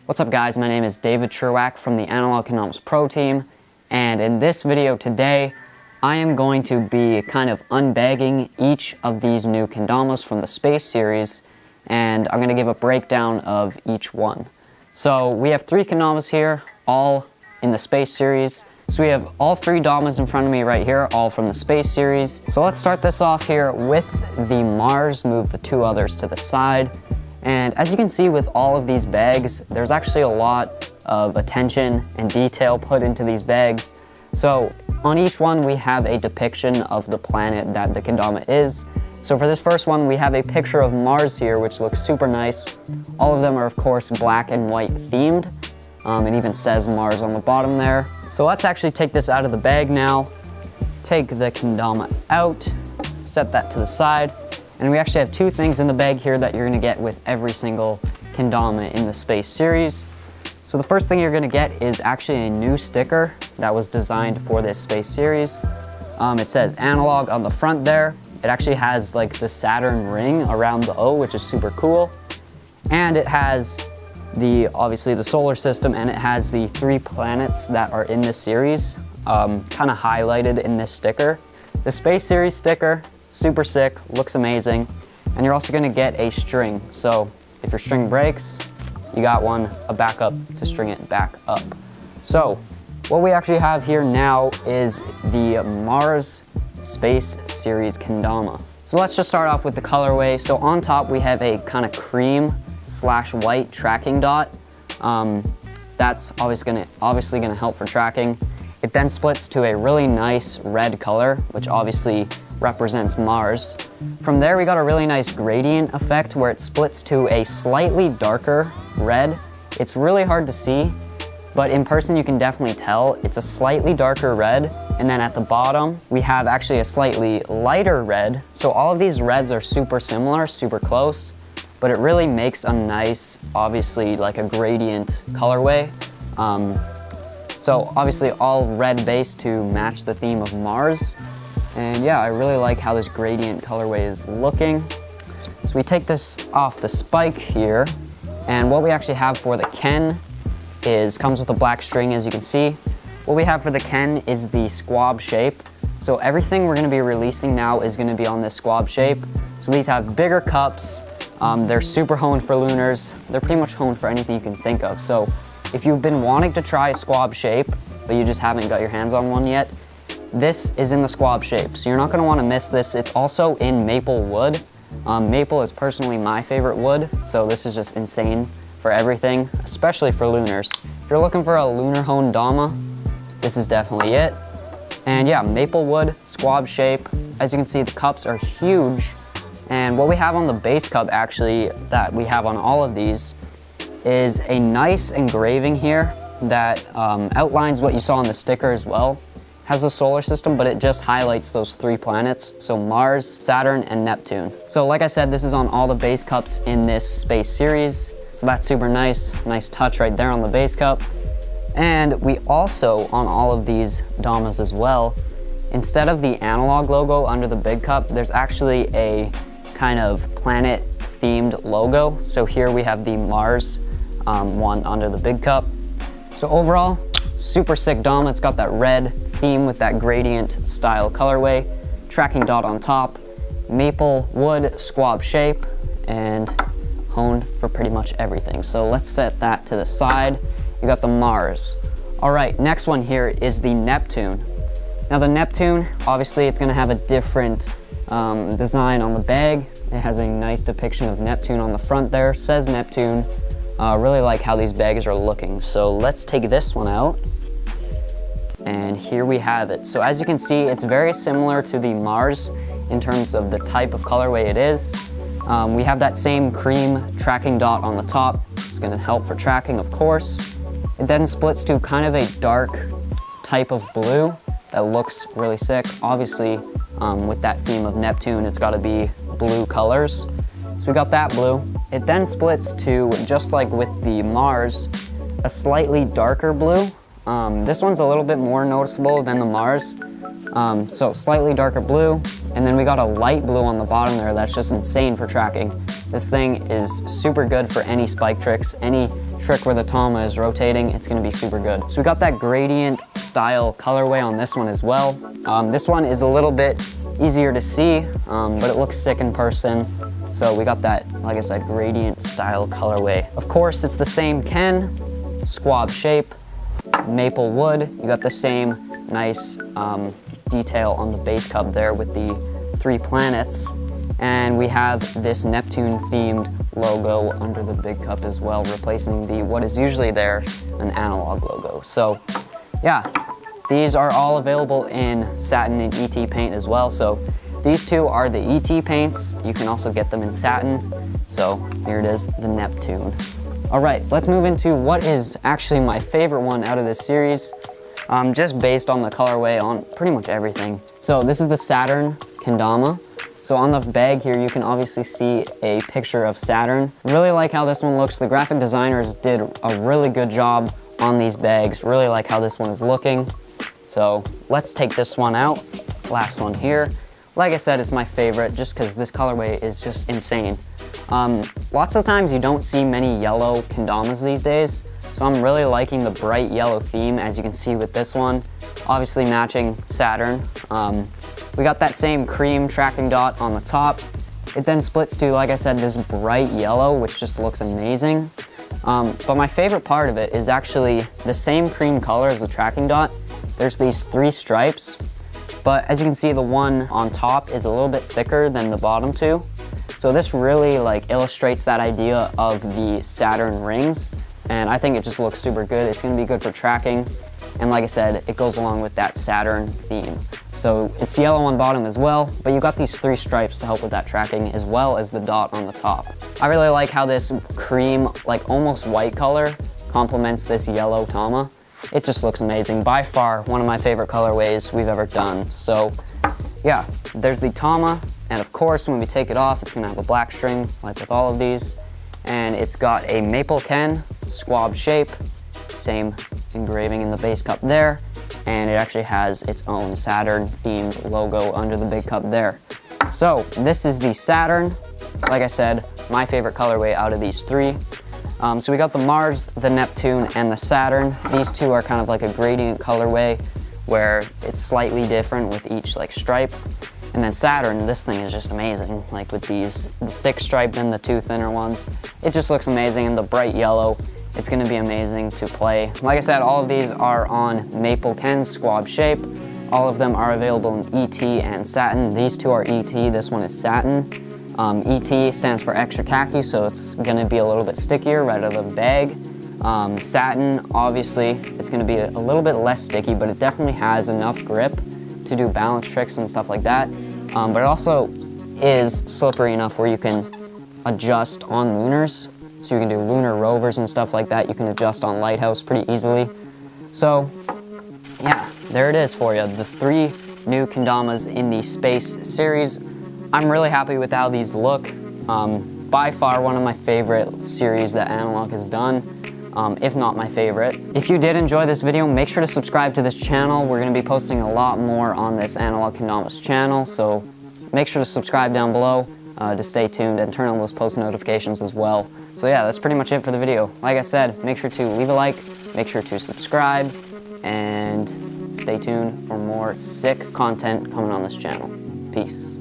What's up guys, my name is David Cherwak from the Analog Kendamas Pro Team, and in this video today I am going to be kind of unbagging each of these new Kendamas from the Space series, and I'm going to give a breakdown of each one. So we have 3 Kendamas here, all in the Space series. So we have all 3 Damas in front of me right here, all from the Space series. So let's start this off here with the Mars, move the 2 others to the side. And as you can see with all of these bags, there's actually a lot of attention and detail put into these bags. So on each one we have a depiction of the planet that the Kendama is. So for this first one we have a picture of Mars here, which looks super nice. All of them are of course black and white themed. It even says Mars on the bottom there. So let's actually take this out of the bag now. Take the Kendama out, set that to the side. And we actually have 2 things in the bag here that you're gonna get with every single Kendama in the Space series. So the first thing you're gonna get is actually a new sticker that was designed for this Space series. It says analog on the front there. It actually has like the Saturn ring around the O, which is super cool. And it has obviously the solar system, and it has the 3 planets that are in this series kind of highlighted in this sticker. The Space series sticker, super sick, looks amazing, and you're also gonna get a string. So if your string breaks, you got a backup to string it back up. So what we actually have here now is the Mars Space Series Kendama. So let's just start off with the colorway. So on top we have a kind of cream/white tracking dot. That's obviously gonna help for tracking. It then splits to a really nice red color, which obviously represents Mars. From there we got a really nice gradient effect where it splits to a slightly darker red. It's really hard to see, but in person you can definitely tell. It's a slightly darker red, and then at the bottom we have actually a slightly lighter red. So all of these reds are super similar, super close, but it really makes a nice, obviously like a gradient colorway. So obviously all red base to match the theme of Mars. And yeah, I really like how this gradient colorway is looking. So we take this off the spike here, and what we actually have for the Ken comes with a black string, as you can see. What we have for the Ken is the squab shape. So everything we're gonna be releasing now is gonna be on this squab shape. So these have bigger cups, they're super honed for lunars, they're pretty much honed for anything you can think of. So if you've been wanting to try a squab shape, but you just haven't got your hands on one yet, this is in the squab shape, so you're not going to want to miss this. It's also in maple wood. Maple is personally my favorite wood, so this is just insane for everything, especially for lunars. If you're looking for a lunar honed Dama, this is definitely it. And yeah, maple wood, squab shape. As you can see, the cups are huge. And what we have on the base cup actually, that we have on all of these, is a nice engraving here that outlines what you saw on the sticker as well. Has a solar system, but it just highlights those 3 planets, so Mars, Saturn, and Neptune. So like I said, this is on all the base cups in this Space series, so that's super nice. Nice touch right there on the base cup. And we also, on all of these Damas as well, instead of the analog logo under the big cup, there's actually a kind of planet-themed logo. So here we have the Mars one under the big cup. So overall, super sick Dama. It's got that red theme with that gradient style colorway, tracking dot on top, maple wood squab shape, and honed for pretty much everything. So let's set that to the side. You got the Mars. All right, next one here is the Neptune. Now the Neptune, obviously it's gonna have a different design on the bag. It has a nice depiction of Neptune on the front there, says Neptune. Really like how these bags are looking. So let's take this one out. And here we have it. So as you can see, it's very similar to the Mars in terms of the type of colorway it is. We have that same cream tracking dot on the top. It's gonna help for tracking, of course. It then splits to kind of a dark type of blue that looks really sick. Obviously, with that theme of Neptune, it's gotta be blue colors. So we got that blue. It then splits to, just like with the Mars, a slightly darker blue. This one's a little bit more noticeable than the Mars. So slightly darker blue, and then we got a light blue on the bottom there. That's just insane for tracking. This thing is super good for any spike tricks, any trick where the Tama is rotating, it's gonna be super good. So we got that gradient style colorway on this one as well. This one is a little bit easier to see, but it looks sick in person. So we got that, like I said, gradient style colorway. Of course, it's the same Ken, squab shape, maple wood. You got the same nice detail on the base cup there with the 3 planets. And we have this Neptune themed logo under the big cup as well, replacing the, what is usually there, an analog logo. So yeah, these are all available in satin and ET paint as well. So these two are the ET paints. You can also get them in satin. So here it is, the Neptune. All right, let's move into what is actually my favorite one out of this series, just based on the colorway on pretty much everything. So this is the Saturn Kendama. So on the bag here, you can obviously see a picture of Saturn. Really like how this one looks. The graphic designers did a really good job on these bags. Really like how this one is looking. So let's take this one out. Last one here. Like I said, it's my favorite just because this colorway is just insane. Lots of times you don't see many yellow Kendamas these days, so I'm really liking the bright yellow theme, as you can see with this one. Obviously matching Saturn. We got that same cream tracking dot on the top. It then splits to, like I said, this bright yellow, which just looks amazing. But my favorite part of it is actually the same cream color as the tracking dot. There's these 3 stripes. But as you can see, the one on top is a little bit thicker than the bottom 2. So this really like illustrates that idea of the Saturn rings. And I think it just looks super good. It's gonna be good for tracking. And like I said, it goes along with that Saturn theme. So it's yellow on bottom as well, but you got these 3 stripes to help with that tracking as well as the dot on the top. I really like how this cream, like almost white color, complements this yellow Tama. It just looks amazing. By far, one of my favorite colorways we've ever done. So yeah, there's the Tama. And of course, when we take it off, it's gonna have a black string, like with all of these. And it's got a maple Ken, squab shape, same engraving in the base cup there. And it actually has its own Saturn themed logo under the big cup there. So this is the Saturn. Like I said, my favorite colorway out of these 3. So we got the Mars, the Neptune, and the Saturn. These 2 are kind of like a gradient colorway where it's slightly different with each like stripe. And then Saturn, this thing is just amazing. Like with these, the thick stripe and the 2 thinner ones. It just looks amazing, and the bright yellow, it's gonna be amazing to play. Like I said, all of these are on Maple Ken squab shape. All of them are available in ET and satin. These 2 are ET, this one is satin. ET stands for extra tacky, so it's gonna be a little bit stickier right out of the bag. Satin, obviously, it's gonna be a little bit less sticky, but it definitely has enough grip to do balance tricks and stuff like that. But it also is slippery enough where you can adjust on lunars. So you can do lunar rovers and stuff like that. You can adjust on lighthouse pretty easily. So yeah, there it is for you. The 3 new Kendamas in the Space series. I'm really happy with how these look. By far one of my favorite series that Analog has done, if not my favorite. If you did enjoy this video, make sure to subscribe to this channel. We're gonna be posting a lot more on this Analog Kendamas channel, so make sure to subscribe down below to stay tuned and turn on those post notifications as well. So yeah, that's pretty much it for the video. Like I said, make sure to leave a like, make sure to subscribe, and stay tuned for more sick content coming on this channel. Peace.